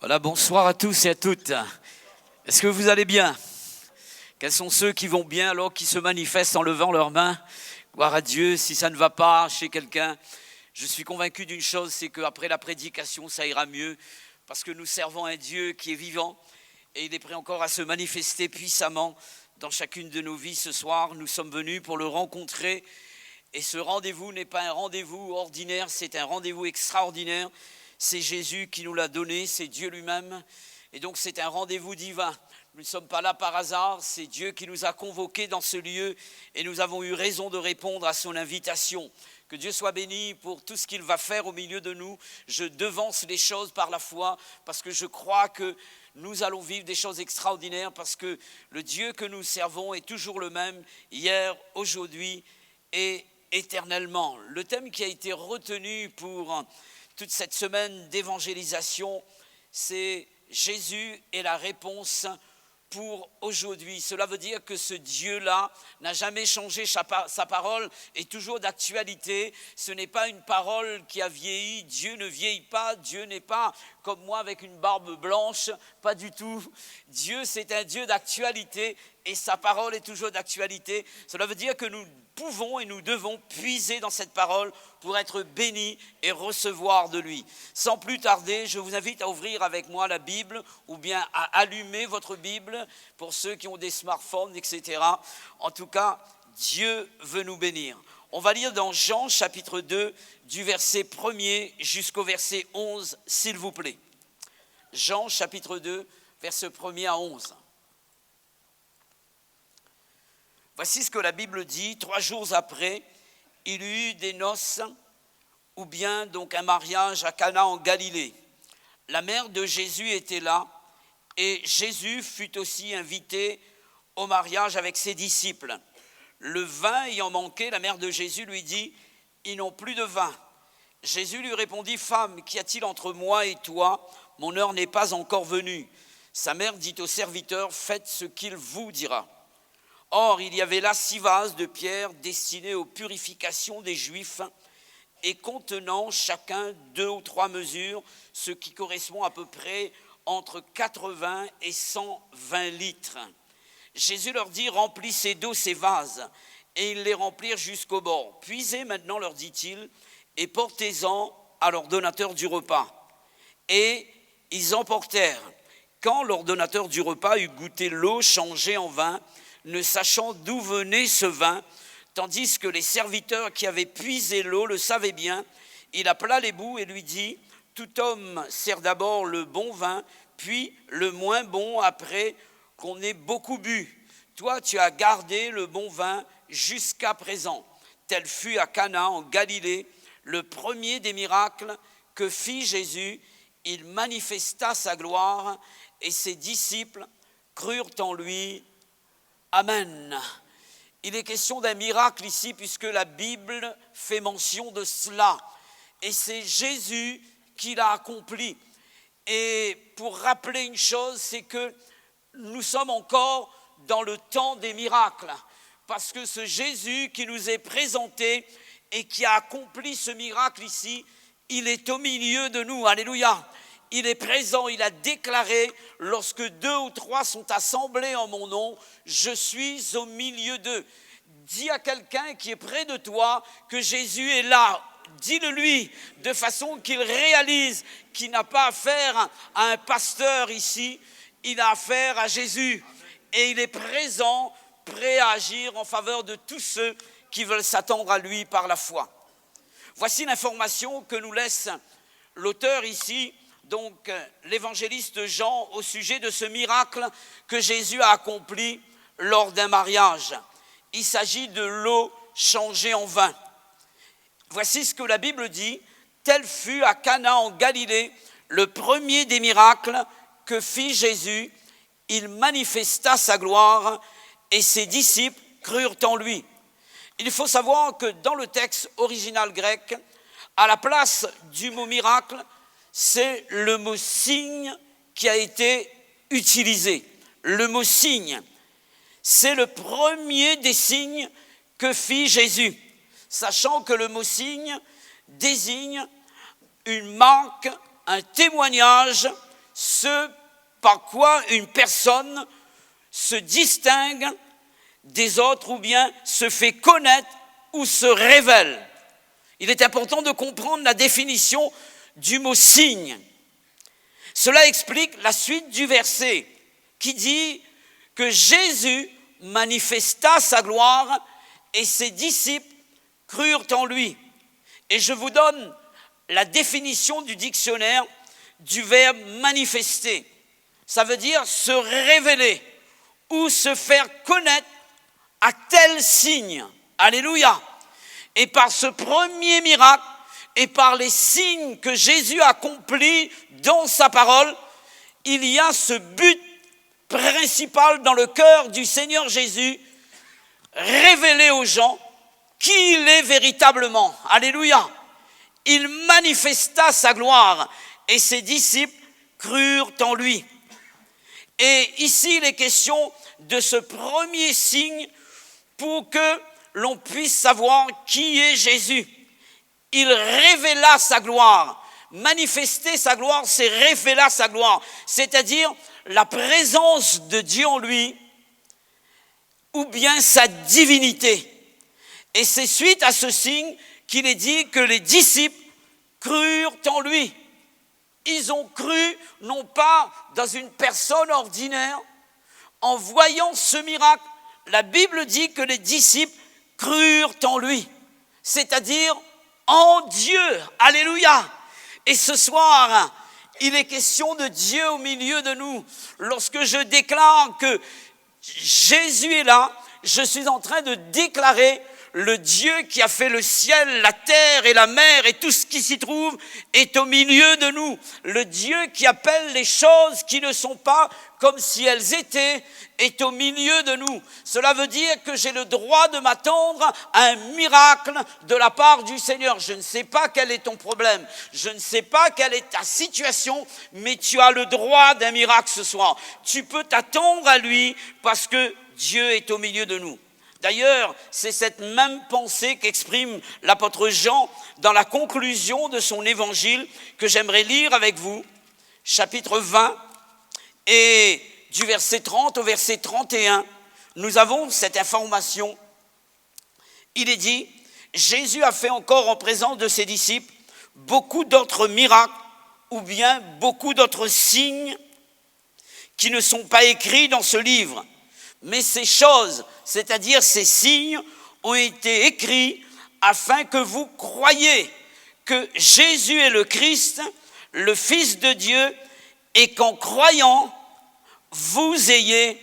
Voilà, bonsoir à tous et à toutes. Est-ce que vous allez bien? Quels sont ceux qui vont bien alors qui se manifestent en levant leurs mains? Gloire à Dieu. Si ça ne va pas chez quelqu'un, je suis convaincu d'une chose, c'est qu'après la prédication, ça ira mieux parce que nous servons un Dieu qui est vivant et il est prêt encore à se manifester puissamment dans chacune de nos vies. Ce soir, nous sommes venus pour le rencontrer et ce rendez-vous n'est pas un rendez-vous ordinaire, c'est un rendez-vous extraordinaire. C'est Jésus qui nous l'a donné, c'est Dieu lui-même. Et donc c'est un rendez-vous divin. Nous ne sommes pas là par hasard, c'est Dieu qui nous a convoqués dans ce lieu et nous avons eu raison de répondre à son invitation. Que Dieu soit béni pour tout ce qu'il va faire au milieu de nous. Je devance les choses par la foi parce que je crois que nous allons vivre des choses extraordinaires parce que le Dieu que nous servons est toujours le même, hier, aujourd'hui et éternellement. Le thème qui a été retenu pour toute cette semaine d'évangélisation, c'est Jésus est la réponse pour aujourd'hui. Cela veut dire que ce Dieu-là n'a jamais changé sa parole, est toujours d'actualité. Ce n'est pas une parole qui a vieilli. Dieu ne vieillit pas. Dieu n'est pas comme moi avec une barbe blanche. Pas du tout. Dieu, c'est un Dieu d'actualité et sa parole est toujours d'actualité. Cela veut dire que nous pouvons et nous devons puiser dans cette parole pour être bénis et recevoir de lui. Sans plus tarder, je vous invite à ouvrir avec moi la Bible ou bien à allumer votre Bible pour ceux qui ont des smartphones, etc. En tout cas, Dieu veut nous bénir. On va lire dans Jean chapitre 2 du verset 1er jusqu'au verset 11, s'il vous plaît. Jean chapitre 2, verset 1er à 11. Voici ce que la Bible dit. 3 jours après, il y eut des noces, ou bien donc un mariage à Cana en Galilée. La mère de Jésus était là, et Jésus fut aussi invité au mariage avec ses disciples. Le vin ayant manqué, la mère de Jésus lui dit « Ils n'ont plus de vin ». Jésus lui répondit « Femme, qu'y a-t-il entre moi et toi? Mon heure n'est pas encore venue. » Sa mère dit au serviteur « Faites ce qu'il vous dira. » Or, il y avait là 6 vases de pierre destinés aux purifications des Juifs et contenant chacun 2 ou 3 mesures, ce qui correspond à peu près entre 80 et 120 litres. Jésus leur dit, remplissez d'eau ces vases, et ils les remplirent jusqu'au bord. Puisez maintenant, leur dit-il, et portez-en à l'ordonnateur du repas. Et ils emportèrent. Quand l'ordonnateur du repas eut goûté l'eau changée en vin, ne sachant d'où venait ce vin, tandis que les serviteurs qui avaient puisé l'eau le savaient bien, il appela l'époux et lui dit, « Tout homme sert d'abord le bon vin, puis le moins bon après qu'on ait beaucoup bu. Toi, tu as gardé le bon vin jusqu'à présent. » Tel fut à Cana en Galilée le premier des miracles que fit Jésus. Il manifesta sa gloire et ses disciples crurent en lui. Amen. Il est question d'un miracle ici puisque la Bible fait mention de cela. Et c'est Jésus qui l'a accompli. Et pour rappeler une chose, c'est que nous sommes encore dans le temps des miracles. Parce que ce Jésus qui nous est présenté et qui a accompli ce miracle ici, il est au milieu de nous. Alléluia. Il est présent, il a déclaré, lorsque 2 ou 3 sont assemblés en mon nom, je suis au milieu d'eux. Dis à quelqu'un qui est près de toi que Jésus est là. Dis-le lui de façon qu'il réalise qu'il n'a pas affaire à un pasteur ici, il a affaire à Jésus. Et il est présent, prêt à agir en faveur de tous ceux qui veulent s'attendre à lui par la foi. Voici l'information que nous laisse l'auteur ici, donc l'évangéliste Jean, au sujet de ce miracle que Jésus a accompli lors d'un mariage. Il s'agit de l'eau changée en vin. Voici ce que la Bible dit. Tel fut à Cana en Galilée le premier des miracles que fit Jésus. Il manifesta sa gloire et ses disciples crurent en lui. Il faut savoir que dans le texte original grec, à la place du mot miracle, c'est le mot signe qui a été utilisé. Le mot signe, c'est le premier des signes que fit Jésus, sachant que le mot signe désigne une marque, un témoignage ce par quoi une personne se distingue des autres ou bien se fait connaître ou se révèle. Il est important de comprendre la définition du mot signe. Cela explique la suite du verset qui dit que Jésus manifesta sa gloire et ses disciples crurent en lui. Et je vous donne la définition du dictionnaire du verbe manifester. Ça veut dire se révéler ou se faire connaître à tel signe. Alléluia. Et par ce premier miracle et par les signes que Jésus accomplit dans sa parole, il y a ce but principal dans le cœur du Seigneur Jésus, révéler aux gens qui il est véritablement. Alléluia. Il manifesta sa gloire et ses disciples crurent en lui. Et ici, il est question de ce premier signe pour que l'on puisse savoir qui est Jésus. Il révéla sa gloire. Manifester sa gloire, c'est révéler sa gloire. C'est-à-dire la présence de Dieu en lui ou bien sa divinité. Et c'est suite à ce signe qu'il est dit que les disciples crurent en lui. Ils ont cru, non pas dans une personne ordinaire. En voyant ce miracle, la Bible dit que les disciples crurent en lui, c'est-à-dire en Dieu. Alléluia. Et ce soir, il est question de Dieu au milieu de nous. Lorsque je déclare que Jésus est là, je suis en train de déclarer le Dieu qui a fait le ciel, la terre et la mer et tout ce qui s'y trouve est au milieu de nous. Le Dieu qui appelle les choses qui ne sont pas comme si elles étaient est au milieu de nous. Cela veut dire que j'ai le droit de m'attendre à un miracle de la part du Seigneur. Je ne sais pas quel est ton problème, je ne sais pas quelle est ta situation, mais tu as le droit d'un miracle ce soir. Tu peux t'attendre à lui parce que Dieu est au milieu de nous. D'ailleurs, c'est cette même pensée qu'exprime l'apôtre Jean dans la conclusion de son évangile que j'aimerais lire avec vous, chapitre 20, et du verset 30 au verset 31, nous avons cette information. Il est dit, Jésus a fait encore en présence de ses disciples beaucoup d'autres miracles ou bien beaucoup d'autres signes qui ne sont pas écrits dans ce livre. Mais ces choses, c'est-à-dire ces signes, ont été écrits afin que vous croyiez que Jésus est le Christ, le Fils de Dieu, et qu'en croyant, vous ayez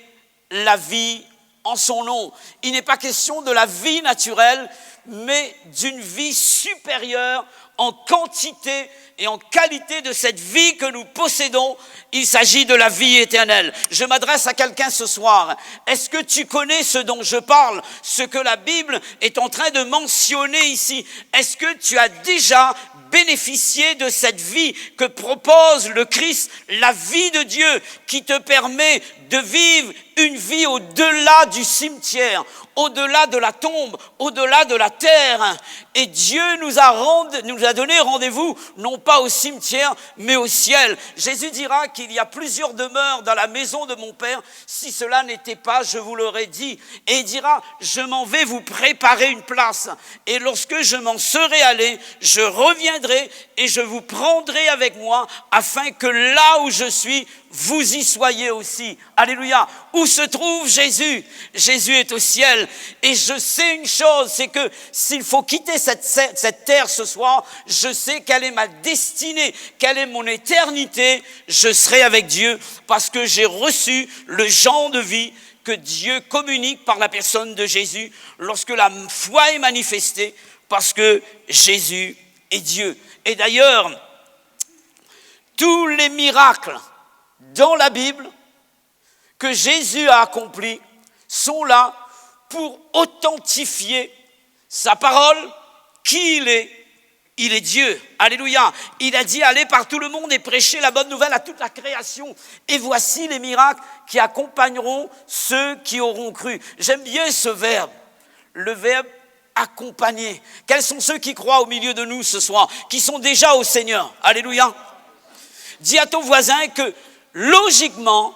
la vie en son nom. Il n'est pas question de la vie naturelle, mais d'une vie supérieure en quantité et en qualité de cette vie que nous possédons. Il s'agit de la vie éternelle. Je m'adresse à quelqu'un ce soir. Est-ce que tu connais ce dont je parle, ce que la Bible est en train de mentionner ici? Est-ce que tu as déjà bénéficié de cette vie que propose le Christ, la vie de Dieu qui te permet de vivre une vie au-delà du cimetière, au-delà de la tombe, au-delà de la terre? Et Dieu nous a donné rendez-vous, non pas au cimetière, mais au ciel. Jésus dira qu'il y a plusieurs demeures dans la maison de mon Père. Si cela n'était pas, je vous l'aurais dit. Et il dira, je m'en vais vous préparer une place. Et lorsque je m'en serai allé, je reviendrai et je vous prendrai avec moi, afin que là où je suis, vous y soyez aussi. Alléluia. Où se trouve Jésus? Jésus est au ciel. Et je sais une chose, c'est que s'il faut quitter cette terre ce soir, je sais quelle est ma destinée, quelle est mon éternité. Je serai avec Dieu parce que j'ai reçu le genre de vie que Dieu communique par la personne de Jésus lorsque la foi est manifestée, parce que Jésus est Dieu. Et d'ailleurs, tous les miracles dans la Bible que Jésus a accomplis sont là pour authentifier sa parole, qui il est. Il est Dieu. Alléluia. Il a dit, allez par tout le monde et prêchez la bonne nouvelle à toute la création. Et voici les miracles qui accompagneront ceux qui auront cru. J'aime bien ce verbe, le verbe accompagner. Quels sont ceux qui croient au milieu de nous ce soir, qui sont déjà au Seigneur? Alléluia. Dis à ton voisin que logiquement,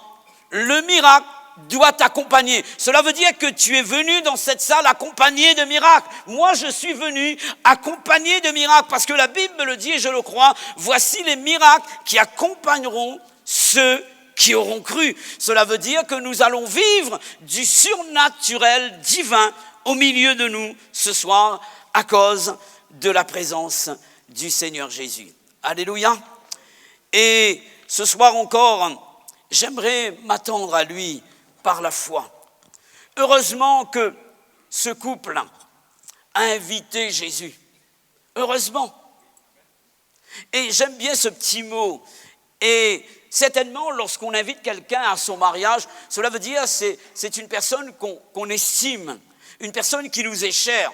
le miracle doit t'accompagner. Cela veut dire que tu es venu dans cette salle accompagné de miracles. Moi, je suis venu accompagné de miracles parce que la Bible me le dit et je le crois. Voici les miracles qui accompagneront ceux qui auront cru. Cela veut dire que nous allons vivre du surnaturel divin au milieu de nous ce soir à cause de la présence du Seigneur Jésus. Alléluia. Et ce soir encore, j'aimerais m'attendre à lui par la foi. Heureusement que ce couple a invité Jésus. Heureusement. Et j'aime bien ce petit mot. Et certainement, lorsqu'on invite quelqu'un à son mariage, cela veut dire que c'est une personne qu'on estime, une personne qui nous est chère.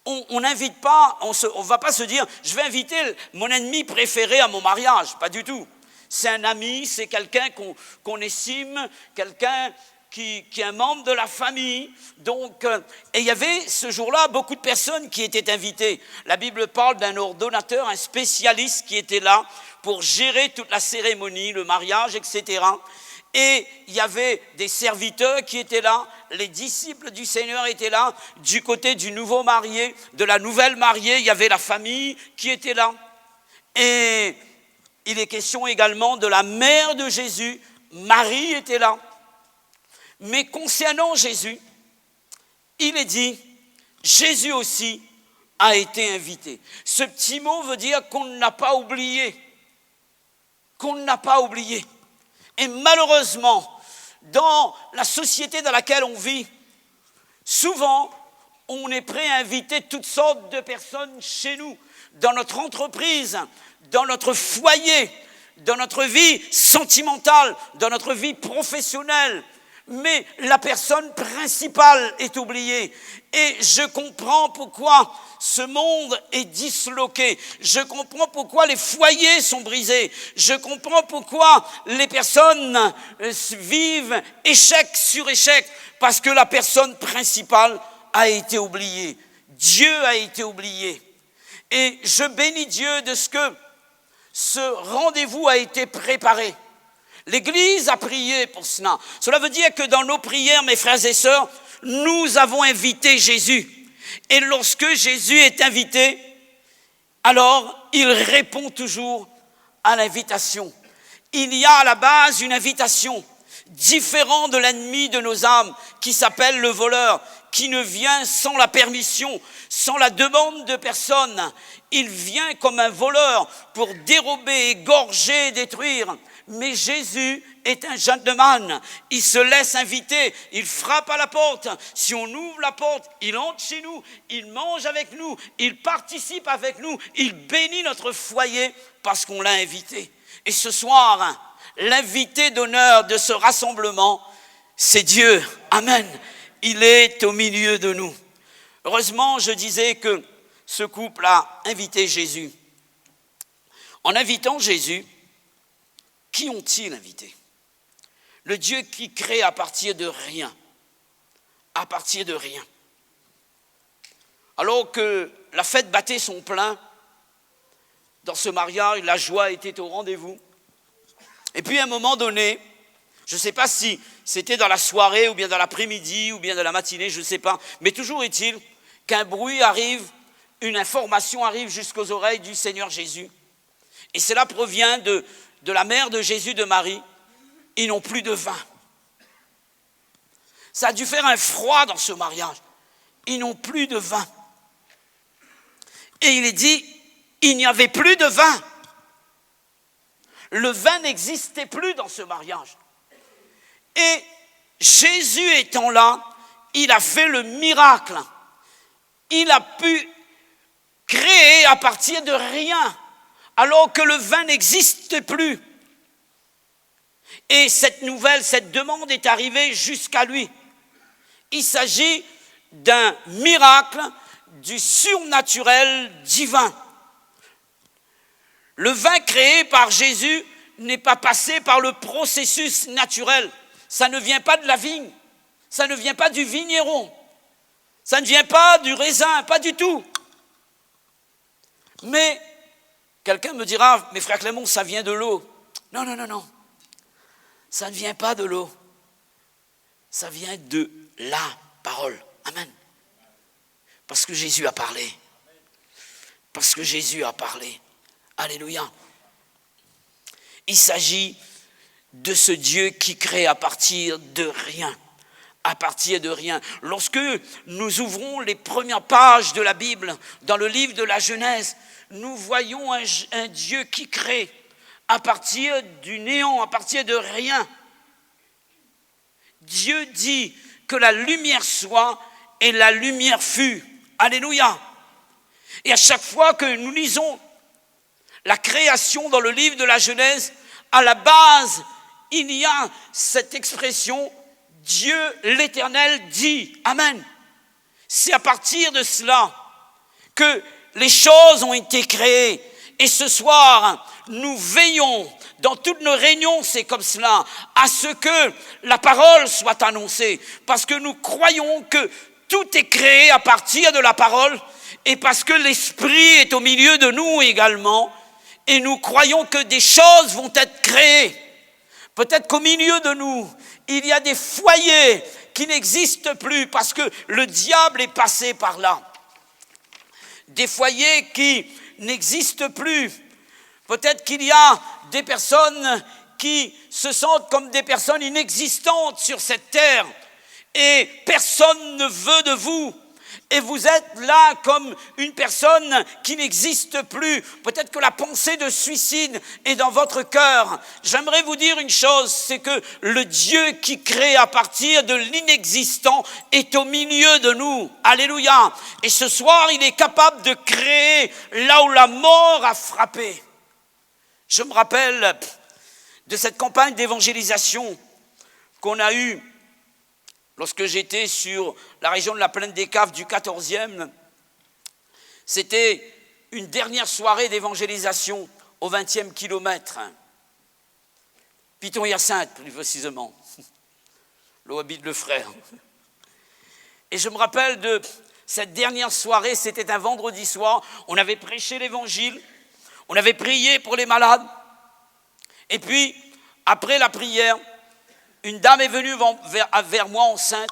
On n'invite pas, on ne va pas se dire « je vais inviter mon ennemi préféré à mon mariage ». Pas du tout. C'est un ami, c'est quelqu'un qu'on estime, quelqu'un qui est un membre de la famille. Donc, et il y avait ce jour-là beaucoup de personnes qui étaient invitées. La Bible parle d'un ordonnateur, un spécialiste qui était là pour gérer toute la cérémonie, le mariage, etc. Et il y avait des serviteurs qui étaient là, les disciples du Seigneur étaient là, du côté du nouveau marié, de la nouvelle mariée, il y avait la famille qui était là. Et il est question également de la mère de Jésus, Marie était là. Mais concernant Jésus, il est dit, Jésus aussi a été invité. Ce petit mot veut dire qu'on ne l'a pas oublié. Qu'on n'a pas oublié. Et malheureusement, dans la société dans laquelle on vit, souvent, on est prêt à inviter toutes sortes de personnes chez nous, dans notre entreprise, dans notre foyer, dans notre vie sentimentale, dans notre vie professionnelle. Mais la personne principale est oubliée. Et je comprends pourquoi ce monde est disloqué. Je comprends pourquoi les foyers sont brisés. Je comprends pourquoi les personnes vivent échec sur échec. Parce que la personne principale a été oubliée. Dieu a été oublié. Et je bénis Dieu de ce que ce rendez-vous a été préparé. L'Église a prié pour cela. Cela veut dire que dans nos prières, mes frères et sœurs, nous avons invité Jésus. Et lorsque Jésus est invité, alors il répond toujours à l'invitation. Il y a à la base une invitation, différente de l'ennemi de nos âmes, qui s'appelle le voleur, qui ne vient sans la permission, sans la demande de personne. Il vient comme un voleur pour dérober, égorger, détruire. Mais Jésus est un gentleman, il se laisse inviter, il frappe à la porte. Si on ouvre la porte, il entre chez nous, il mange avec nous, il participe avec nous, il bénit notre foyer parce qu'on l'a invité. Et ce soir, l'invité d'honneur de ce rassemblement, c'est Dieu. Amen. Il est au milieu de nous. Heureusement, je disais que ce couple a invité Jésus. En invitant Jésus, qui ont-ils invité? Le Dieu qui crée à partir de rien. À partir de rien. Alors que la fête battait son plein, dans ce mariage, la joie était au rendez-vous. Et puis à un moment donné, je ne sais pas si c'était dans la soirée ou bien dans l'après-midi ou bien dans la matinée, je ne sais pas. Mais toujours est-il qu'un bruit arrive, une information arrive jusqu'aux oreilles du Seigneur Jésus. Et cela provient de la mère de Jésus, de Marie. Ils n'ont plus de vin. Ça a dû faire un froid dans ce mariage. Ils n'ont plus de vin. Et il est dit, il n'y avait plus de vin. Le vin n'existait plus dans ce mariage. Et Jésus étant là, il a fait le miracle. Il a pu créer à partir de rien, alors que le vin n'existe plus. Et cette nouvelle, cette demande est arrivée jusqu'à lui. Il s'agit d'un miracle du surnaturel divin. Le vin créé par Jésus n'est pas passé par le processus naturel. Ça ne vient pas de la vigne, ça ne vient pas du vigneron, ça ne vient pas du raisin, pas du tout. Mais Quelqu'un me dira, mais frère Clément, ça vient de l'eau. Non, non, non, non. Ça ne vient pas de l'eau. Ça vient de la parole. Amen. Parce que Jésus a parlé. Parce que Jésus a parlé. Alléluia. Il s'agit de ce Dieu qui crée à partir de rien. À partir de rien. Lorsque nous ouvrons les premières pages de la Bible, dans le livre de la Genèse, nous voyons un Dieu qui crée à partir du néant, à partir de rien. Dieu dit que la lumière soit et la lumière fut. Alléluia. Et à chaque fois que nous lisons la création dans le livre de la Genèse, à la base, il y a cette expression « Dieu l'Éternel dit ». Amen. C'est à partir de cela que les choses ont été créées. Et ce soir, nous veillons, dans toutes nos réunions, c'est comme cela, à ce que la parole soit annoncée. Parce que nous croyons que tout est créé à partir de la parole, et parce que l'Esprit est au milieu de nous également, et nous croyons que des choses vont être créées. Peut-être qu'au milieu de nous, il y a des foyers qui n'existent plus parce que le diable est passé par là. Des foyers qui n'existent plus. Peut-être qu'il y a des personnes qui se sentent comme des personnes inexistantes sur cette terre et personne ne veut de vous. Et vous êtes là comme une personne qui n'existe plus. Peut-être que la pensée de suicide est dans votre cœur. J'aimerais vous dire une chose, c'est que le Dieu qui crée à partir de l'inexistant est au milieu de nous. Alléluia. Et ce soir, il est capable de créer là où la mort a frappé. Je me rappelle de cette campagne d'évangélisation qu'on a eue lorsque j'étais sur la région de la Plaine des Caves du 14e. C'était une dernière soirée d'évangélisation au 20e kilomètre. Piton-Hyacinthe, plus précisément. L'eau habite le frère. Et je me rappelle de cette dernière soirée, c'était un vendredi soir. On avait prêché l'évangile, on avait prié pour les malades. Et puis, après la prière, une dame est venue vers moi enceinte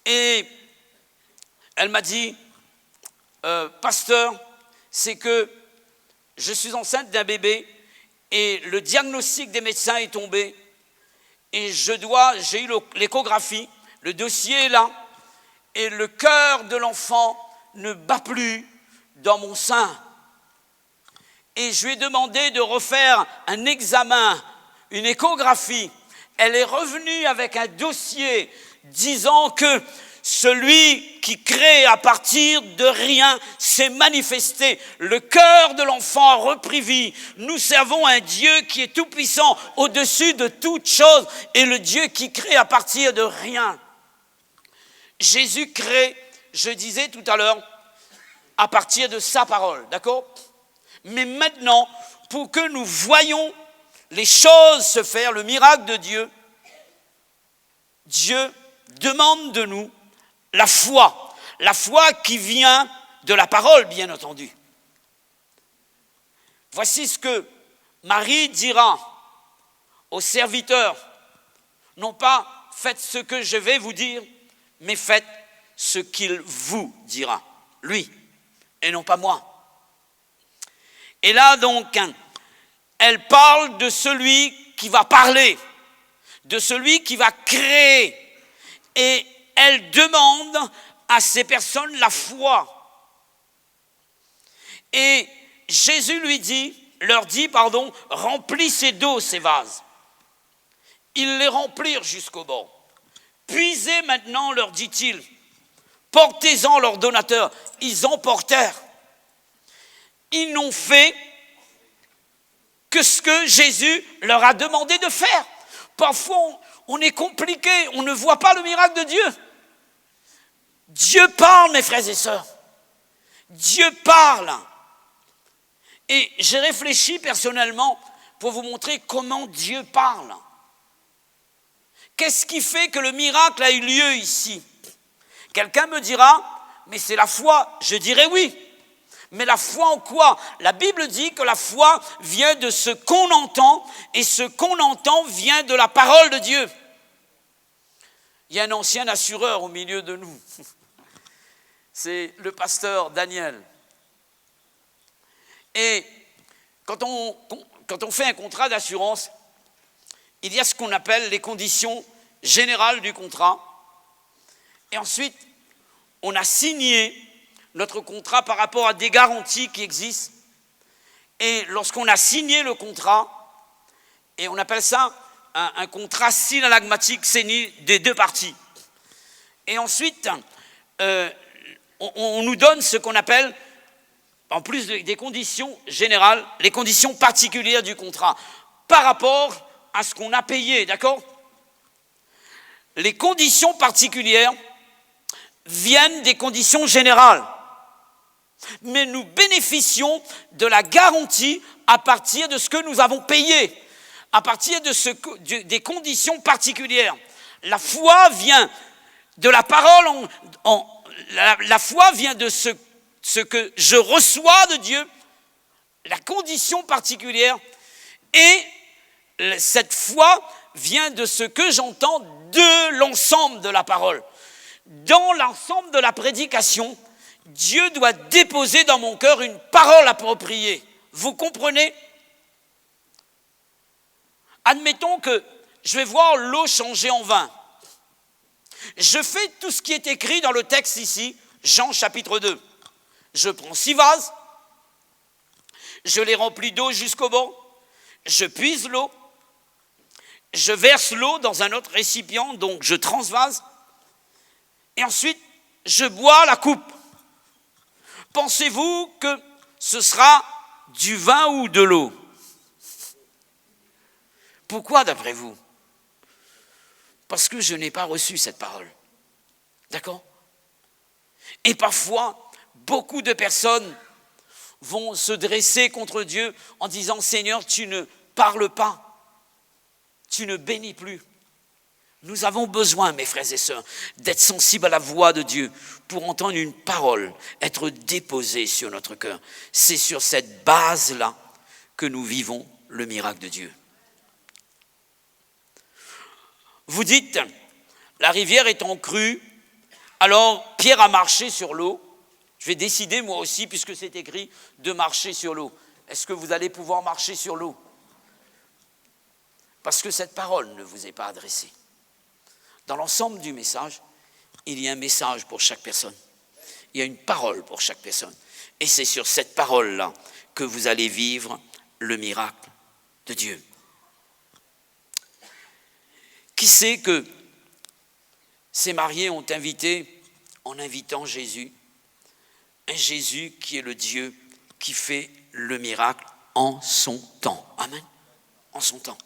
et elle m'a dit, pasteur, c'est que je suis enceinte d'un bébé et le diagnostic des médecins est tombé et j'ai eu l'échographie, le dossier est là et le cœur de l'enfant ne bat plus dans mon sein. Et je lui ai demandé de refaire un examen, une échographie. Elle est revenue avec un dossier disant que celui qui crée à partir de rien s'est manifesté. Le cœur de l'enfant a repris vie. Nous servons un Dieu qui est tout-puissant au-dessus de toute chose et le Dieu qui crée à partir de rien. Jésus crée, je disais tout à l'heure, à partir de sa parole, d'accord ? Mais maintenant, pour que nous voyions les choses se faire, le miracle de Dieu, Dieu demande de nous la foi qui vient de la parole, bien entendu. Voici ce que Marie dira aux serviteurs, non pas faites ce que je vais vous dire, mais faites ce qu'il vous dira, lui, et non pas moi. Et là donc, elle parle de celui qui va parler, de celui qui va créer. Et elle demande à ces personnes la foi. Et Jésus leur dit, remplissez d'eau ces vases. Ils les remplirent jusqu'au bord. Puisez maintenant, leur dit-il, portez-en leurs donateurs. Ils emportèrent. Ils n'ont fait que ce que Jésus leur a demandé de faire. Parfois, on est compliqué, on ne voit pas le miracle de Dieu. Dieu parle, mes frères et sœurs. Dieu parle. Et j'ai réfléchi personnellement pour vous montrer comment Dieu parle. Qu'est-ce qui fait que le miracle a eu lieu ici ? Quelqu'un me dira, mais c'est la foi. Je dirais oui. Mais la foi en quoi? La Bible dit que la foi vient de ce qu'on entend, et ce qu'on entend vient de la parole de Dieu. Il y a un ancien assureur au milieu de nous. C'est le pasteur Daniel. Et quand on fait un contrat d'assurance, il y a ce qu'on appelle les conditions générales du contrat. Et ensuite, on a signé notre contrat par rapport à des garanties qui existent. Et lorsqu'on a signé le contrat, et on appelle ça un contrat synallagmatique, c'est des deux parties. Et ensuite, on nous donne ce qu'on appelle, en plus des conditions générales, les conditions particulières du contrat, par rapport à ce qu'on a payé, d'accord? Les conditions particulières viennent des conditions générales. Mais nous bénéficions de la garantie à partir de ce que nous avons payé, à partir des conditions particulières. La foi vient de la parole, la foi vient de ce que je reçois de Dieu, la condition particulière, et cette foi vient de ce que j'entends de l'ensemble de la parole. Dans l'ensemble de la prédication, Dieu doit déposer dans mon cœur une parole appropriée. Vous comprenez? Admettons que je vais voir l'eau changer en vin. Je fais tout ce qui est écrit dans le texte ici, Jean chapitre 2. Je prends 6 vases, je les remplis d'eau jusqu'au bord, je puise l'eau, je verse l'eau dans un autre récipient, donc je transvase, et ensuite je bois la coupe. Pensez-vous que ce sera du vin ou de l'eau? Pourquoi d'après vous? Parce que je n'ai pas reçu cette parole. D'accord? Et parfois, beaucoup de personnes vont se dresser contre Dieu en disant « Seigneur, tu ne parles pas, tu ne bénis plus ». Nous avons besoin, mes frères et sœurs, d'être sensibles à la voix de Dieu pour entendre une parole être déposée sur notre cœur. C'est sur cette base-là que nous vivons le miracle de Dieu. Vous dites, la rivière étant crue, alors Pierre a marché sur l'eau. Je vais décider moi aussi, puisque c'est écrit, de marcher sur l'eau. Est-ce que vous allez pouvoir marcher sur l'eau? Parce que cette parole ne vous est pas adressée. Dans l'ensemble du message, il y a un message pour chaque personne. Il y a une parole pour chaque personne. Et c'est sur cette parole-là que vous allez vivre le miracle de Dieu. Qui sait que ces mariés ont invité, en invitant Jésus, un Jésus qui est le Dieu qui fait le miracle en son temps. Amen. En son temps.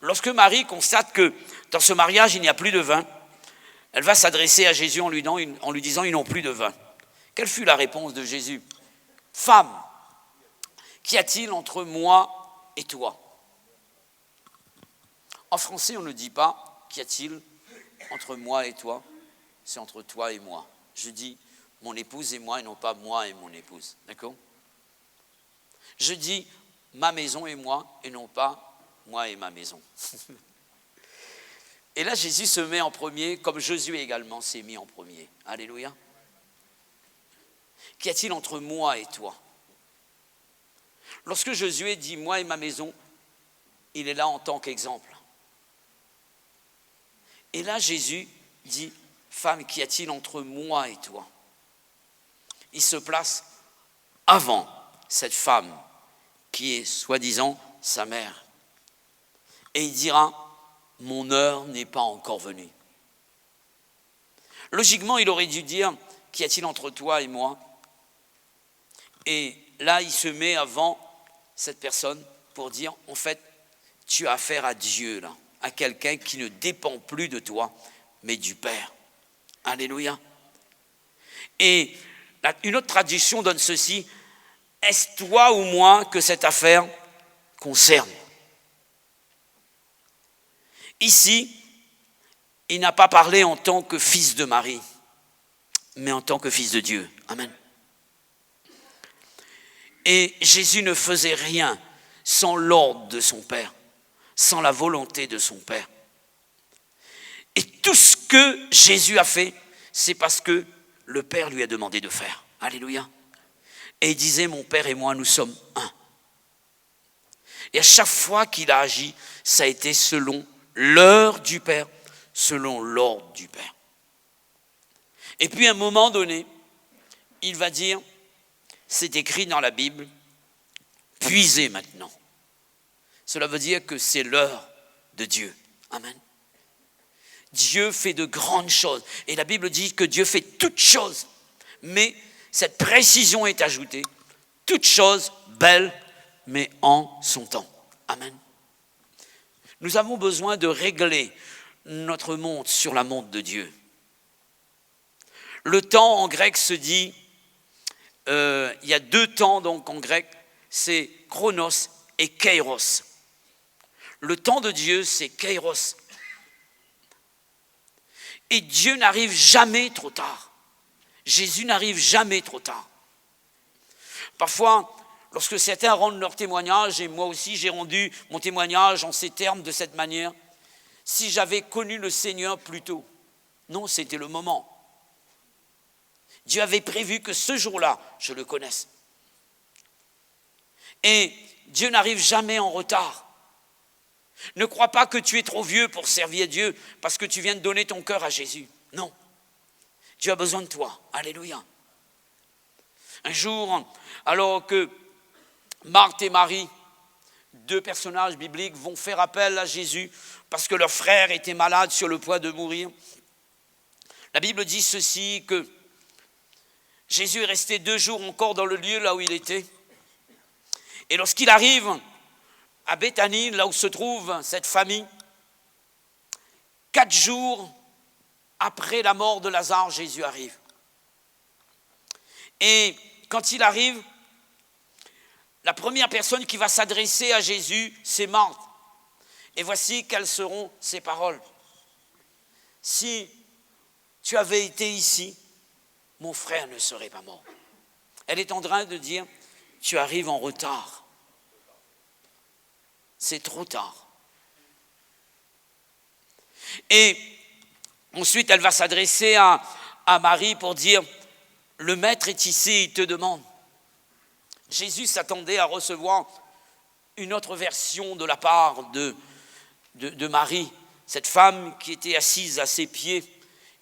Lorsque Marie constate que dans ce mariage, il n'y a plus de vin, elle va s'adresser à Jésus en lui disant « ils n'ont plus de vin ». Quelle fut la réponse de Jésus? « Femme, qu'y a-t-il entre moi et toi ?» En français, on ne dit pas « qu'y a-t-il entre moi et toi ?» C'est entre toi et moi. Je dis « mon épouse et moi » et non pas « moi et mon épouse ». D'accord? Je dis « ma maison et moi » et non pas moi et ma maison. Et là, Jésus se met en premier, comme Josué également s'est mis en premier. Alléluia. Qu'y a-t-il entre moi et toi? Lorsque Josué dit moi et ma maison, il est là en tant qu'exemple. Et là, Jésus dit, femme, qu'y a-t-il entre moi et toi? Il se place avant cette femme qui est soi-disant sa mère. Et il dira, mon heure n'est pas encore venue. Logiquement, il aurait dû dire, qu'y a-t-il entre toi et moi? Et là, il se met avant cette personne pour dire, en fait, tu as affaire à Dieu, là, à quelqu'un qui ne dépend plus de toi, mais du Père. Alléluia. Et une autre traduction donne ceci, est-ce toi ou moi que cette affaire concerne? Ici, il n'a pas parlé en tant que fils de Marie, mais en tant que fils de Dieu. Amen. Et Jésus ne faisait rien sans l'ordre de son Père, sans la volonté de son Père. Et tout ce que Jésus a fait, c'est parce que le Père lui a demandé de faire. Alléluia. Et il disait, mon Père et moi, nous sommes un. Et à chaque fois qu'il a agi, ça a été selon l'heure du Père, selon l'ordre du Père. Et puis à un moment donné, il va dire, c'est écrit dans la Bible, puisez maintenant. Cela veut dire que c'est l'heure de Dieu. Amen. Dieu fait de grandes choses. Et la Bible dit que Dieu fait toutes choses. Mais cette précision est ajoutée. Toutes choses belles, mais en son temps. Amen. Nous avons besoin de régler notre montre sur la montre de Dieu. Le temps en grec se dit, il y a deux temps donc en grec, c'est chronos et kairos. Le temps de Dieu, c'est kairos. Et Dieu n'arrive jamais trop tard. Jésus n'arrive jamais trop tard. Parfois, lorsque certains rendent leur témoignage, et moi aussi j'ai rendu mon témoignage en ces termes, de cette manière, si j'avais connu le Seigneur plus tôt. Non, c'était le moment. Dieu avait prévu que ce jour-là, je le connaisse. Et Dieu n'arrive jamais en retard. Ne crois pas que tu es trop vieux pour servir Dieu parce que tu viens de donner ton cœur à Jésus. Non. Dieu a besoin de toi. Alléluia. Un jour, alors que Marthe et Marie, deux personnages bibliques, vont faire appel à Jésus parce que leur frère était malade sur le point de mourir, la Bible dit ceci, que Jésus est resté 2 jours encore dans le lieu là où il était. Et lorsqu'il arrive à Béthanie, là où se trouve cette famille, 4 jours après la mort de Lazare, Jésus arrive. Et quand il arrive, la première personne qui va s'adresser à Jésus, c'est Marthe. Et voici quelles seront ses paroles. Si tu avais été ici, mon frère ne serait pas mort. Elle est en train de dire, tu arrives en retard. C'est trop tard. Et ensuite, elle va s'adresser à Marie pour dire, le maître est ici, il te demande. Jésus s'attendait à recevoir une autre version de la part de Marie, cette femme qui était assise à ses pieds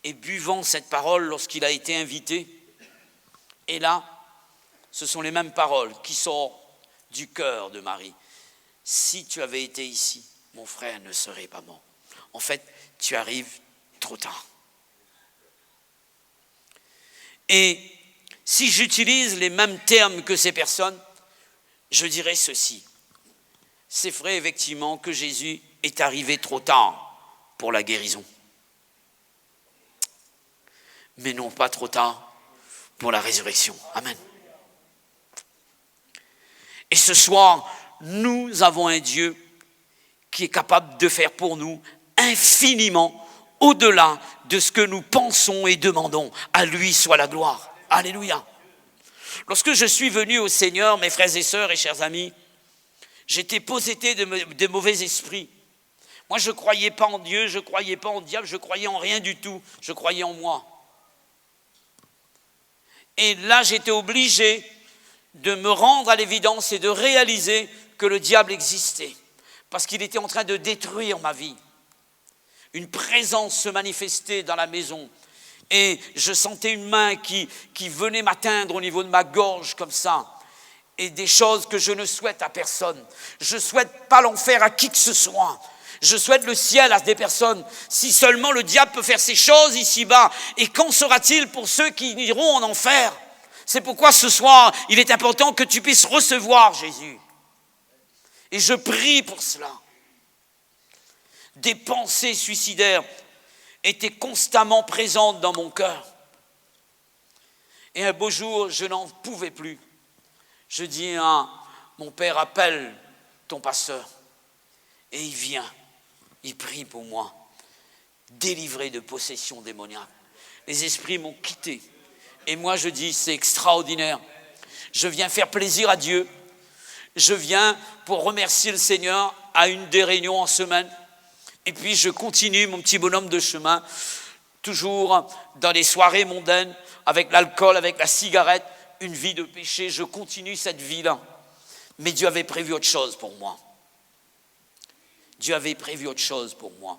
et buvant cette parole lorsqu'il a été invité. Et là, ce sont les mêmes paroles qui sortent du cœur de Marie. Si tu avais été ici, mon frère ne serait pas mort. En fait, tu arrives trop tard. Et si j'utilise les mêmes termes que ces personnes, je dirais ceci. C'est vrai effectivement que Jésus est arrivé trop tard pour la guérison. Mais non pas trop tard pour la résurrection. Amen. Et ce soir, nous avons un Dieu qui est capable de faire pour nous infiniment au-delà de ce que nous pensons et demandons. À lui soit la gloire. Alléluia. Lorsque je suis venu au Seigneur, mes frères et sœurs et chers amis, j'étais possédé de mauvais esprits. Moi, je ne croyais pas en Dieu, je ne croyais pas en diable, je ne croyais en rien du tout. Je croyais en moi. Et là, j'étais obligé de me rendre à l'évidence et de réaliser que le diable existait, parce qu'il était en train de détruire ma vie. Une présence se manifestait dans la maison et je sentais une main qui venait m'atteindre au niveau de ma gorge comme ça, et des choses que je ne souhaite à personne. Je ne souhaite pas l'enfer à qui que ce soit. Je souhaite le ciel à des personnes. Si seulement le diable peut faire ces choses ici-bas, et qu'en sera-t-il pour ceux qui iront en enfer? C'est pourquoi ce soir, il est important que tu puisses recevoir Jésus. Et je prie pour cela. Des pensées suicidaires étaient constamment présentes dans mon cœur. Et un beau jour, je n'en pouvais plus. Je dis à mon père, appelle ton pasteur. Et il vient, il prie pour moi, délivré de possession démoniaque. Les esprits m'ont quitté. Et moi je dis, c'est extraordinaire. Je viens faire plaisir à Dieu. Je viens pour remercier le Seigneur à une des réunions en semaine. Et puis je continue mon petit bonhomme de chemin, toujours dans les soirées mondaines, avec l'alcool, avec la cigarette, une vie de péché. Je continue cette vie-là. Mais Dieu avait prévu autre chose pour moi. Dieu avait prévu autre chose pour moi.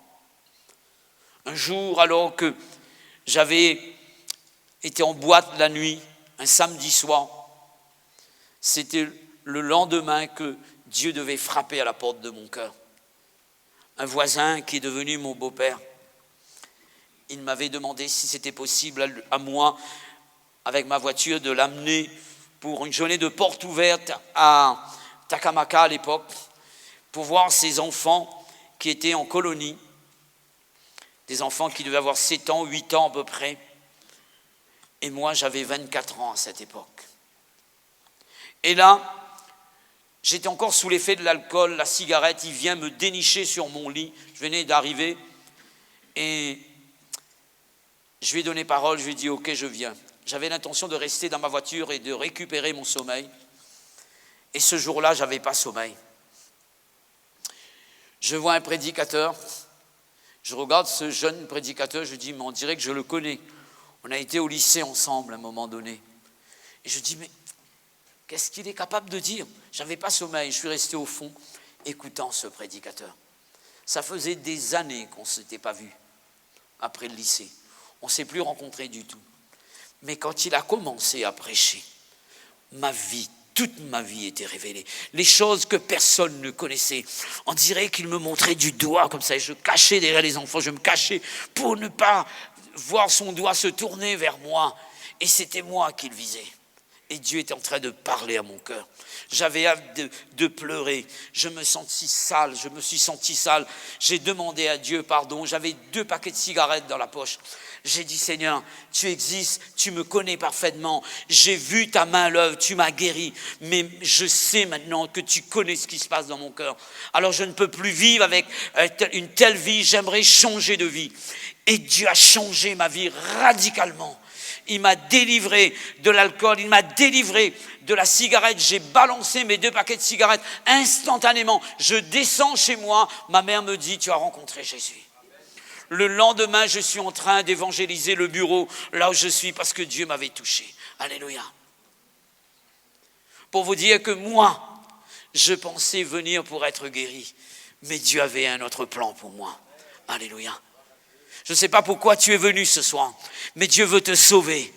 Un jour, alors que j'avais été en boîte la nuit, un samedi soir, c'était le lendemain que Dieu devait frapper à la porte de mon cœur. Un voisin qui est devenu mon beau-père, il m'avait demandé si c'était possible à moi, avec ma voiture, de l'amener pour une journée de porte ouverte à Takamaka à l'époque, pour voir ses enfants qui étaient en colonie, des enfants qui devaient avoir 7 ans, 8 ans à peu près. Et moi, j'avais 24 ans à cette époque. Et là, j'étais encore sous l'effet de l'alcool, la cigarette, il vient me dénicher sur mon lit. Je venais d'arriver et je lui ai donné parole, je lui ai dit « Ok, je viens ». J'avais l'intention de rester dans ma voiture et de récupérer mon sommeil. Et ce jour-là, je n'avais pas sommeil. Je vois un prédicateur, je regarde ce jeune prédicateur, je dis « Mais on dirait que je le connais. On a été au lycée ensemble à un moment donné. » Et je dis « Mais qu'est-ce qu'il est capable de dire ?» Je n'avais pas sommeil, je suis resté au fond, écoutant ce prédicateur. Ça faisait des années qu'on ne s'était pas vu après le lycée. On ne s'est plus rencontrés du tout. Mais quand il a commencé à prêcher, toute ma vie était révélée. Les choses que personne ne connaissait. On dirait qu'il me montrait du doigt comme ça. Et je cachais derrière les enfants, je me cachais pour ne pas voir son doigt se tourner vers moi. Et c'était moi qu'il visait. Et Dieu était en train de parler à mon cœur. J'avais hâte de pleurer. Je me suis senti sale. J'ai demandé à Dieu pardon. J'avais 2 paquets de cigarettes dans la poche. J'ai dit, Seigneur, tu existes, tu me connais parfaitement. J'ai vu ta main à l'œuvre, tu m'as guéri. Mais je sais maintenant que tu connais ce qui se passe dans mon cœur. Alors je ne peux plus vivre avec une telle vie. J'aimerais changer de vie. Et Dieu a changé ma vie radicalement. Il m'a délivré de l'alcool, il m'a délivré de la cigarette. J'ai balancé mes 2 paquets de cigarettes instantanément. Je descends chez moi, ma mère me dit, tu as rencontré Jésus. Le lendemain, je suis en train d'évangéliser le bureau là où je suis parce que Dieu m'avait touché. Alléluia. Pour vous dire que moi, je pensais venir pour être guéri, mais Dieu avait un autre plan pour moi. Alléluia. Je ne sais pas pourquoi tu es venu ce soir, mais Dieu veut te sauver.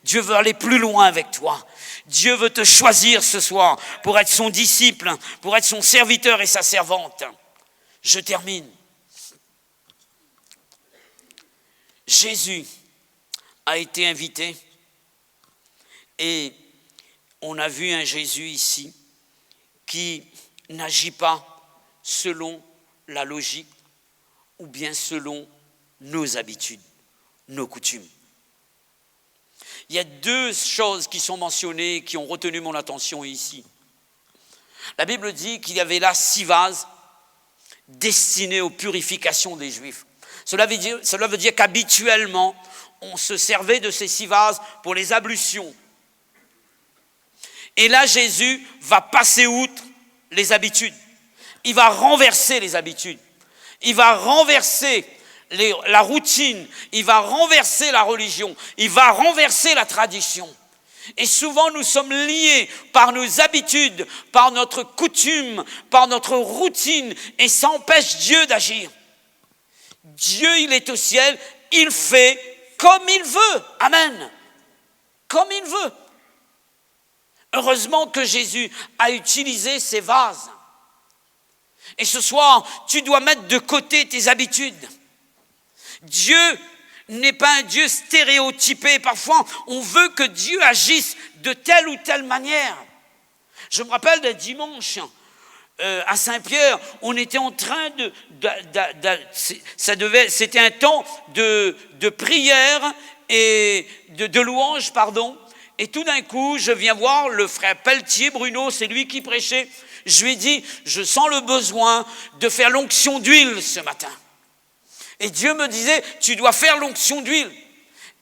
Dieu veut aller plus loin avec toi. Dieu veut te choisir ce soir pour être son disciple, pour être son serviteur et sa servante. Je termine. Jésus a été invité et on a vu un Jésus ici qui n'agit pas selon la logique ou bien selon nos habitudes, nos coutumes. Il y a 2 choses qui sont mentionnées et qui ont retenu mon attention ici. La Bible dit qu'il y avait là 6 vases destinés aux purifications des Juifs. Cela veut dire qu'habituellement, on se servait de ces 6 vases pour les ablutions. Et là, Jésus va passer outre les habitudes. Il va renverser les habitudes. Il va renverser la routine. Il va renverser la religion. Il va renverser la tradition. Et souvent, nous sommes liés par nos habitudes, par notre coutume, par notre routine. Et ça empêche Dieu d'agir. Dieu, il est au ciel, il fait comme il veut. Amen. Comme il veut. Heureusement que Jésus a utilisé ces vases. Et ce soir, tu dois mettre de côté tes habitudes. Dieu n'est pas un Dieu stéréotypé. Parfois, on veut que Dieu agisse de telle ou telle manière. Je me rappelle d'un dimanche à Saint-Pierre, on était en train c'était un temps de prière et de louange, pardon. Et tout d'un coup, je viens voir le frère Pelletier, Bruno, c'est lui qui prêchait. Je lui ai dit, je sens le besoin de faire l'onction d'huile ce matin. Et Dieu me disait, tu dois faire l'onction d'huile.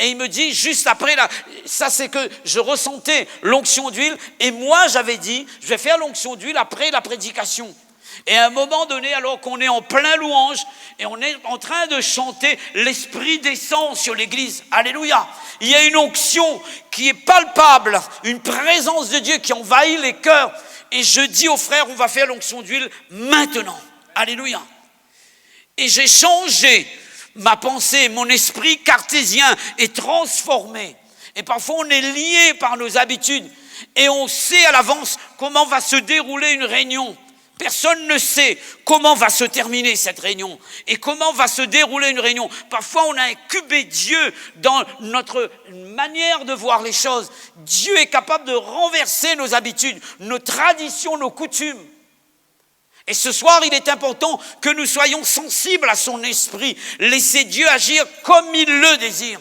Et il me dit, juste après, ça c'est que je ressentais l'onction d'huile. Et moi, j'avais dit, je vais faire l'onction d'huile après la prédication. Et à un moment donné, alors qu'on est en plein louange, et on est en train de chanter, l'Esprit descend sur l'église. Alléluia. Il y a une onction qui est palpable, une présence de Dieu qui envahit les cœurs. Et je dis aux frères, on va faire l'onction d'huile maintenant. Alléluia. Et j'ai changé ma pensée, mon esprit cartésien est transformé. Et parfois on est lié par nos habitudes et on sait à l'avance comment va se dérouler une réunion. Personne ne sait comment va se terminer cette réunion et comment va se dérouler une réunion. Parfois, on a incubé Dieu dans notre manière de voir les choses. Dieu est capable de renverser nos habitudes, nos traditions, nos coutumes. Et ce soir, il est important que nous soyons sensibles à son esprit. Laissez Dieu agir comme il le désire.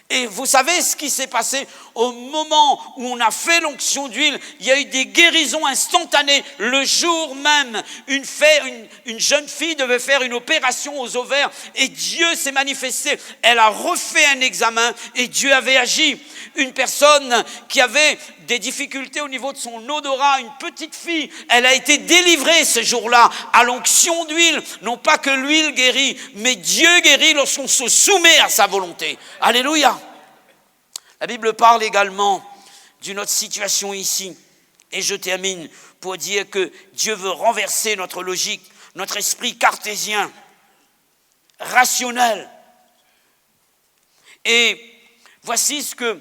Et vous savez ce qui s'est passé au moment où on a fait l'onction d'huile, il y a eu des guérisons instantanées. Le jour même, une jeune fille devait faire une opération aux ovaires et Dieu s'est manifesté. Elle a refait un examen et Dieu avait agi. Une personne qui avait des difficultés au niveau de son odorat, une petite fille, elle a été délivrée ce jour-là à l'onction d'huile. Non pas que l'huile guérit, mais Dieu guérit lorsqu'on se soumet à sa volonté. Alléluia. La Bible parle également d'une autre situation ici. Et je termine pour dire que Dieu veut renverser notre logique, notre esprit cartésien, rationnel. Et voici ce que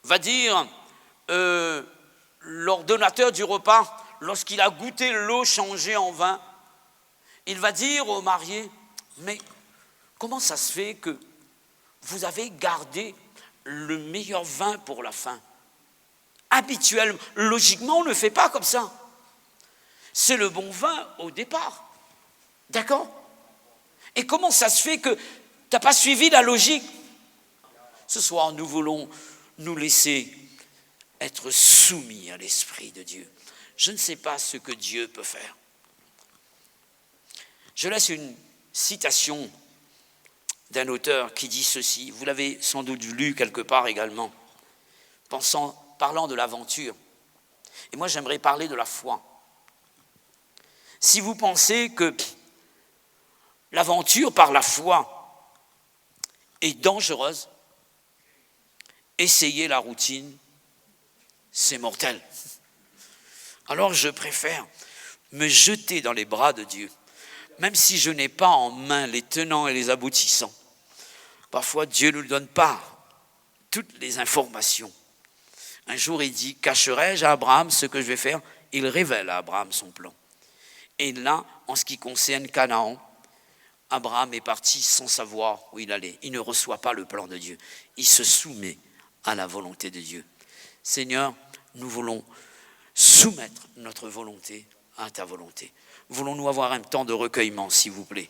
va dire l'ordonnateur du repas lorsqu'il a goûté l'eau changée en vin. Il va dire aux mariés, mais comment ça se fait que vous avez gardé le meilleur vin pour la fin? Habituellement, logiquement, on ne fait pas comme ça. C'est le bon vin au départ. D'accord? Et comment ça se fait que tu n'as pas suivi la logique? Ce soir, nous voulons nous laisser être soumis à l'Esprit de Dieu. Je ne sais pas ce que Dieu peut faire. Je laisse une citation d'un auteur qui dit ceci. Vous l'avez sans doute lu quelque part également, parlant de l'aventure. Et moi, j'aimerais parler de la foi. Si vous pensez que l'aventure par la foi est dangereuse, essayez la routine, c'est mortel. Alors je préfère me jeter dans les bras de Dieu, même si je n'ai pas en main les tenants et les aboutissants. Parfois, Dieu ne nous donne pas toutes les informations. Un jour, il dit, cacherai-je à Abraham ce que je vais faire? Il révèle à Abraham son plan. Et là, en ce qui concerne Canaan, Abraham est parti sans savoir où il allait. Il ne reçoit pas le plan de Dieu. Il se soumet à la volonté de Dieu. Seigneur, nous voulons soumettre notre volonté à ta volonté. Voulons-nous avoir un temps de recueillement, s'il vous plaît?